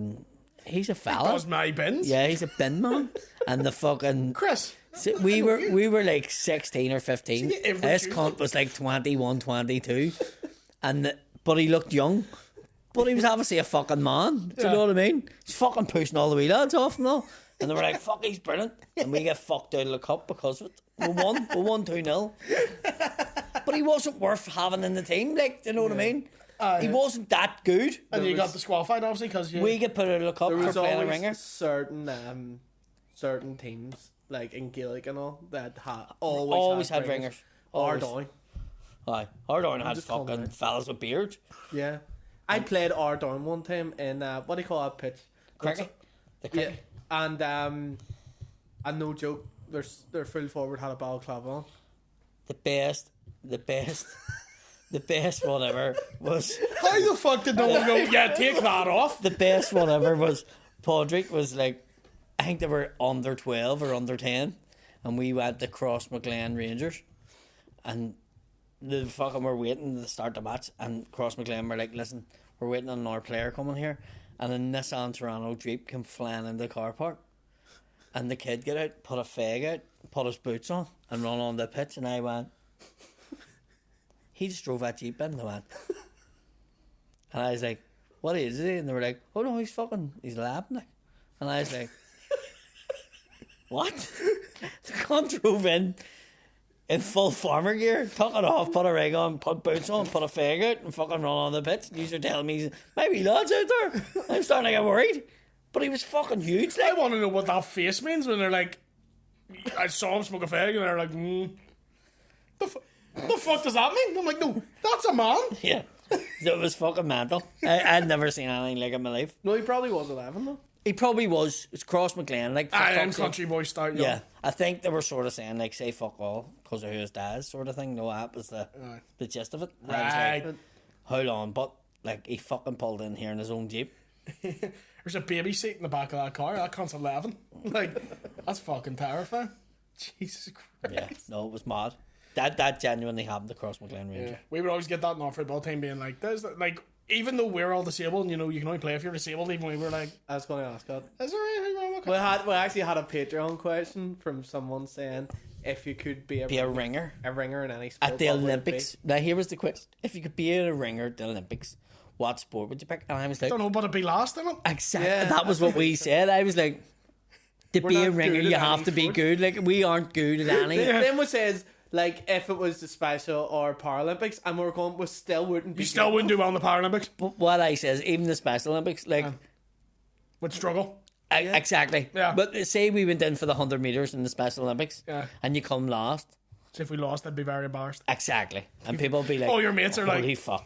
Does my bins? Yeah, he's a bin man. And the fucking Chris. we were like 16 or 15. See, every This Tuesday. cunt was like 21, 22. But he looked young. But he was obviously a fucking man. Do you know what I mean? He's fucking pushing all the wee lads off and all. And they were like, fuck, he's brilliant. And we get fucked out of the cup because of it. We won 2-0. But he wasn't worth having in the team, like, do you know what I mean? He wasn't that good. And you got disqualified, obviously, because you... We get put out of the cup There for was playing a always ringer. certain teams, like in Gaelic and all, that always Always had ringers. Always. Ardoyne. Aye. Ardoyne had just calling fucking it. fellas with beards. Yeah. I played Ardoyne one time in, what do you call that pitch? Cricket. The Yeah. cricket. And no joke, their full forward had a balaclava on. The best one ever was... How the fuck did no one go, yeah, take that off? The best one ever was Podrick was like, I think they were under 12 or under 10, and we went to Crossmaglen Rangers, and the fucking were waiting to start the match, and Crossmaglen were like, listen, we're waiting on another player coming here, and a Nissan Toronto Jeep came flying into the car park, and the kid get out, put a fag out, put his boots on, and run on the pitch, and I went, he just drove that Jeep in, and I went, and I was like, what is he? And they were like, oh no, he's lapping, like. And I was like, what? The cunt drove in full farmer gear, took it off, put a rig on, put boots on, put a fag out, and fucking run on the pitch. You are telling me, maybe lads out there. I'm starting to get worried. But he was fucking huge, I like. want to know what that face means when they're like, I saw him smoke a fag, and they're like, the fuck does that mean? I'm like, no, that's a man. Yeah. So it was fucking mental. I'd never seen anything like it in my life. No, he probably was 11 though. He probably was. It's Crossmaglen, like. for I am fuck's sake. country boy style. Yeah, I think they were sort of saying like, say fuck all because of who his dad is, sort of thing. No, that was the gist of it. And I was Right. like, hold on, but like he fucking pulled in here in his own Jeep. There's a baby seat in the back of that car. That cunt's 11. Like, that's fucking terrifying. Jesus Christ. Yeah, no, it was mad. That genuinely happened across McLean Ranger. Yeah. We would always get that in our football team being like, there's like, even though we're all disabled, and you know, you can only play if you're disabled, even we were like, I was going to ask that. is there anything wrong with We actually had a Patreon question from someone saying if you could be Be a ringer a ringer in any sport at the what would it be? Olympics. Now here was the quiz: if you could be a ringer at the Olympics, what sport would you pick? And I was like, don't know, but it'd be last in it. exactly. Yeah, That was what we said. I was like, to We're be a not ringer, good you at have any to be sport. good. Like we aren't good at any. Then we says like if it was the Special or Paralympics, and we were going, we still wouldn't be. You still wouldn't do well in the Paralympics. But what I says, even the Special Olympics, like. Would struggle. Exactly. Yeah. But say we went in for the 100 metres in the Special Olympics, Yeah. and you come last. So if we lost, I'd be very embarrassed. Exactly. And people would be like, All your mates are like- holy fuck.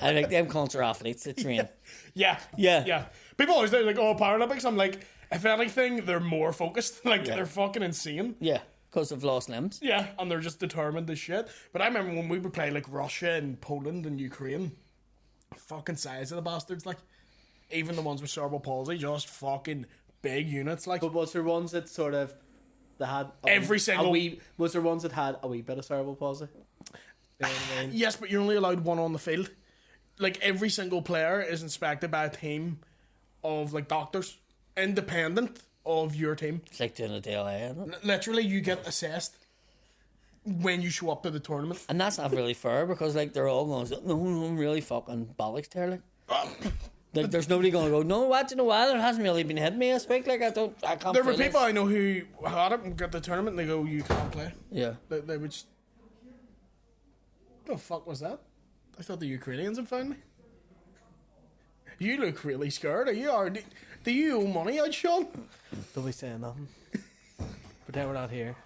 I like them cunts are athletes that train. Yeah. Yeah. Yeah. People always do like, oh, Paralympics. I'm like, if anything, they're more focused. Like, they're fucking insane. Yeah, because they've lost limbs. Yeah, and they're just determined as shit. But I remember when we would play like Russia and Poland and Ukraine, fucking size of the bastards, like, even the ones with cerebral palsy, just fucking big units, like. But was there ones that sort of they had was there ones that had a wee bit of cerebral palsy? You know what I mean? Yes, but you're only allowed one on the field. Like, every single player is inspected by a team of like doctors, independent of your team. It's like doing a DLA, isn't it? Literally, you get assessed when you show up to the tournament. And that's not really fair because like they're all going, no, I'm really fucking bollocks there. Like there's nobody going to go, no, what, you know what, it hasn't really been hitting me this week. Like I can't There were feel people this. I know who had it and got the tournament and they go, you can't play. Yeah. They would just... What the fuck was that? I thought the Ukrainians had found me. You look really scared. Are you? Do you owe money out, Sean? Don't be saying nothing. Pretend we're not here.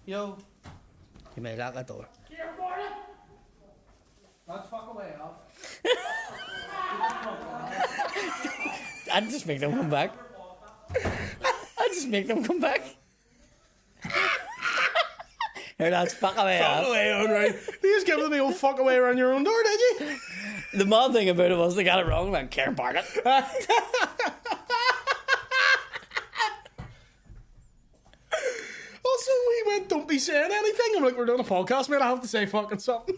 Yo. You may lock that door. Let's fuck away off. I'd just make them come back. I'd just make them come back. Here, lads, fuck away. Fuck away, all right. You just give them the old fuck away around your own door, did you? The mad thing about it was they got it wrong about Karen Bartlett. Also, we went, don't be saying anything. I'm like, we're doing a podcast, man. I have to say fucking something.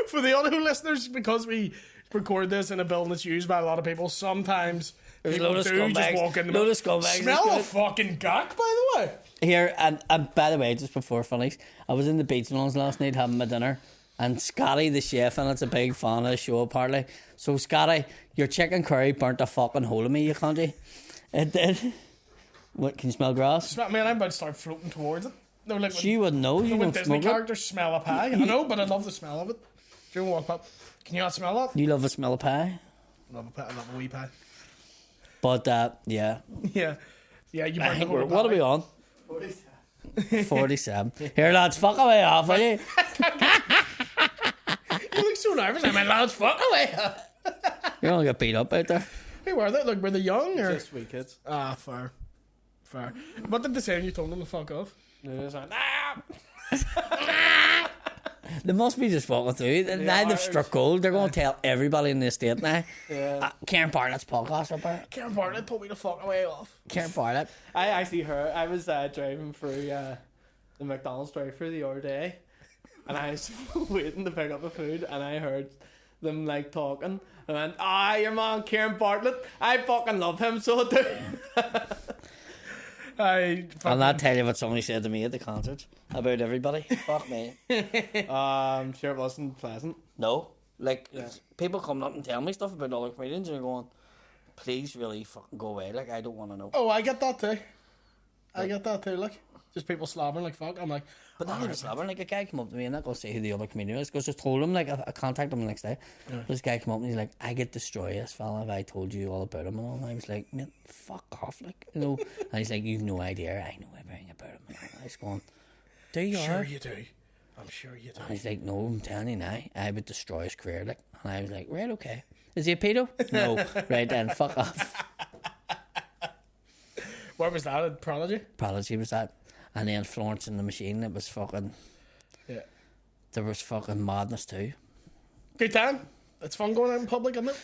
For the audio listeners, because we record this in a building that's used by a lot of people, sometimes There's a people load of do just scumbags. walk in the Load of scumbags. Smell a fucking gack, by the way. Here, and by the way, just before funnies, I was in the beach lounge last night having my dinner, and Scotty, the chef, and it's a big fan of the show, apparently. So, Scotty, your chicken curry burnt a fucking hole in me, you can't you? It did. What, can you smell grass? Man, I'm about to start floating towards it. They're like, She would know, you when don't Disney smoke it. characters smell a pie. I know, but I love the smell of it. Do you walk up? Can you not smell that? You love the smell of pie? I love a pie. I love a wee pie. But, yeah. Yeah. Yeah, you I burnt the think whole what are we pie. on? 47. Here, lads, fuck away off, will you? You look so nervous. I'm like, lads, fuck away. You're gonna get beat up out there. Who were they? Like, were they young or? Just wee kids. Ah, fair. What did they say when you told them to fuck off? They just went, ah! They must be just walking through. Now they've struck gold. They're going to tell everybody in the estate now. Yeah. Karen Bartlett's podcast up there. Karen Bartlett told me to fuck away off. Karen Bartlett. I actually heard, I was driving through the McDonald's drive-thru the other day, and I was waiting to pick up the food, and I heard them like talking. I went, your man Kieran Bartlett, I fucking love him, so do. I'll not tell you what somebody said to me at the concert about everybody. Fuck me. I'm sure it wasn't pleasant. No. Like, people coming up and telling me stuff about other comedians and you're going, please really fucking go away. Like, I don't want to know. Oh, I get that too. Like, just people slobbering like fuck. I'm like, But not even slabbering. Like, a guy came up to me, and I'm not going to say who the other comedian is, because I just told him, like, I contacted him the next day. Yeah. This guy came up and he's like, I get destroy this fella if I told you all about him and all. And I was like, man, fuck off, like, you know. And he's like, you've no idea, I know everything about him. And I was going, do you? sure you do. I'm sure you do. And he's like, no, I'm telling you now, I would destroy his career, like. And I was like, right, okay. Is he a pedo? No. Right then, fuck off. Where was that? At Prodigy? Prodigy was that. And then Florence and the Machine, it was fucking... Yeah. There was fucking madness too. Good time. It's fun going out in public, isn't it?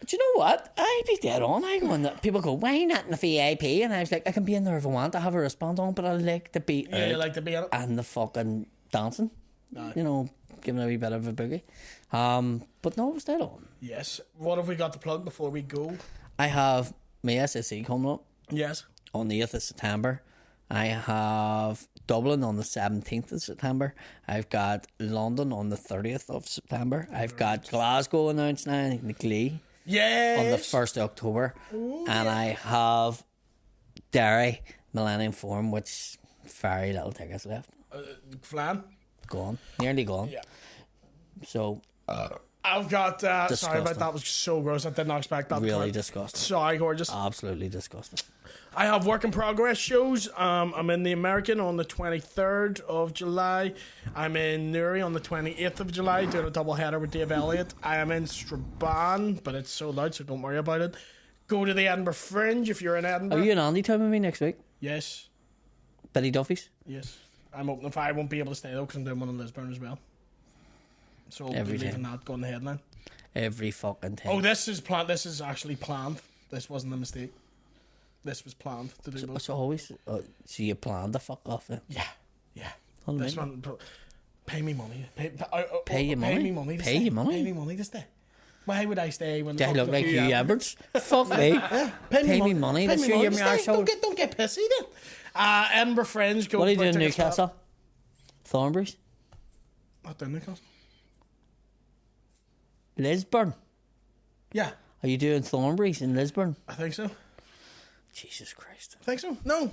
But you know what? I'd be dead on. I go in there. People go, why not in the VIP? And I was like, I can be in there if I want. I have a wristband on, but I like to be Yeah, out you like to be in it. and the fucking dancing. Aye. You know, giving a wee bit of a boogie. But no, it was dead on. Yes. What have we got to plug before we go? I have my SSC coming up Yes. on the 8th of September. I have Dublin on the 17th of September. I've got London on the 30th of September. I've got Glasgow announced now, I think the Glee Yes. on the 1st of October. And I have Derry Millennium Forum, which very little tickets left. Flan. Gone. Nearly gone. Yeah. So, I've got... sorry about Disgusting. that. Was so gross. I did not expect that. really part. disgusting. Sorry, gorgeous. Absolutely disgusting. I have work in progress shows. I'm in the American on the 23rd of July. I'm in Newry on the 28th of July doing a double header with Dave Elliott. I am in Strabane, but it's sold out, so don't worry about it. Go to the Edinburgh Fringe if you're in Edinburgh. Are you and Andy time with me next week? Yes. Betty Duffy's? Yes. I'm opening for I won't be able to stay though because I'm doing one in Lisburn as well. So I'll Every be leaving time. that going ahead now. Every fucking time. Oh, this is planned. This is actually planned. This wasn't a mistake. This was planned to do both. It's always... so you plan to fuck off then? Yeah. Yeah. What do you This mean? one, pay me money. Pay you Pay money? me money. To Pay stay. you money? Pay me money to stay. Why would I stay when Do I up look to like Hugh Hugh Edwards? Edwards? Fuck me. Pay me money. Pay This me year money you're to my stay. arsehole. Don't get pissy then. Edinburgh Fringe. Go What are you doing in tickets to that. Newcastle? Thornbury's? Not doing Newcastle. Lisburn? Yeah, Are you doing Thornbury's in Lisburn? I think so. Jesus Christ. I think so. No.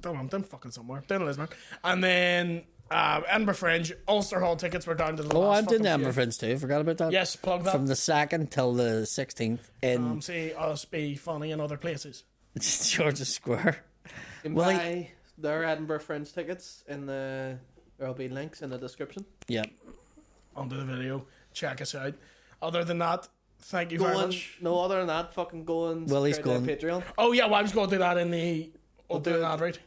Don't know. I'm doing fucking somewhere. Down in Lisburn. And then Edinburgh Fringe. Ulster Hall tickets were down to the Oh, last I'm doing fucking the Amber few. Friends too. Forgot about that. Yes, plug that. From the 2nd till the 16th in See us be funny in other places. George's Square. You can Well, buy their Edinburgh Fringe tickets in the... There'll be links in the description. Yeah. Under the video. Check us out. Other than that, Thank you very Going, much. no other than that, fucking going. Willie's straight to going- Patreon. Oh yeah, well I was going to do that in the. I'll do do it. an ad read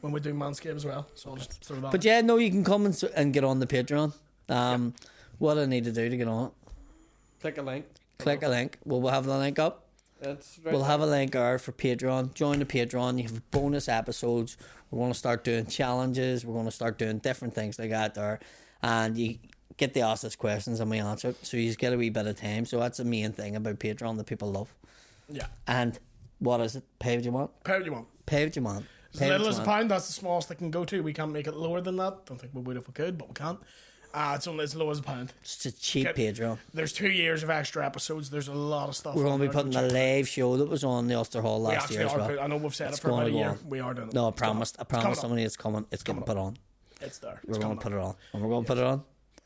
when we do Manscaped as well. So I'll just throw that. But yeah, no, you can come and get on the Patreon. What I need to do to get on it? Click a link. Click a link. We'll have the link up. It's right We'll there. have a link there for Patreon. Join the Patreon. You have bonus episodes. We're going to start doing challenges. We're going to start doing different things like that there. And you get to ask us questions and we answer it. So you just get a wee bit of time. So that's the main thing about Patreon that people love. Yeah. And what is it? Pay what you want? Pay what you want. Pay what you want. As Pay what little you as a want. pound, that's the smallest they can go to. We can't make it lower than that. Don't think we would if we could, but we can't. It's only as low as a pound. It's a cheap Get- Patreon. There's 2 years of extra episodes. There's a lot of stuff. We're going on to be there. putting Go a check it out. live show that was on the Ulster Hall We last actually year as are. well. I know we've said It's it for about gonna a go year. on. We are doing it. No, I It's coming promised. I up. promised It's coming somebody it's coming. It's getting put on. up. It's there. We're going to put it on. And we're going to put it on.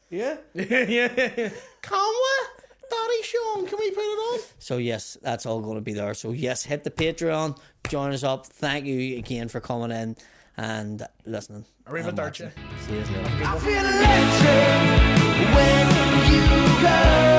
Yeah. yeah. Can we? Daddy Sean, can we put it on? So yes, that's all going to be there. So yes, hit the Patreon, join us up. Thank you again for coming in and listening. and Arrivederci. watching. See you later. I feel electric when you go.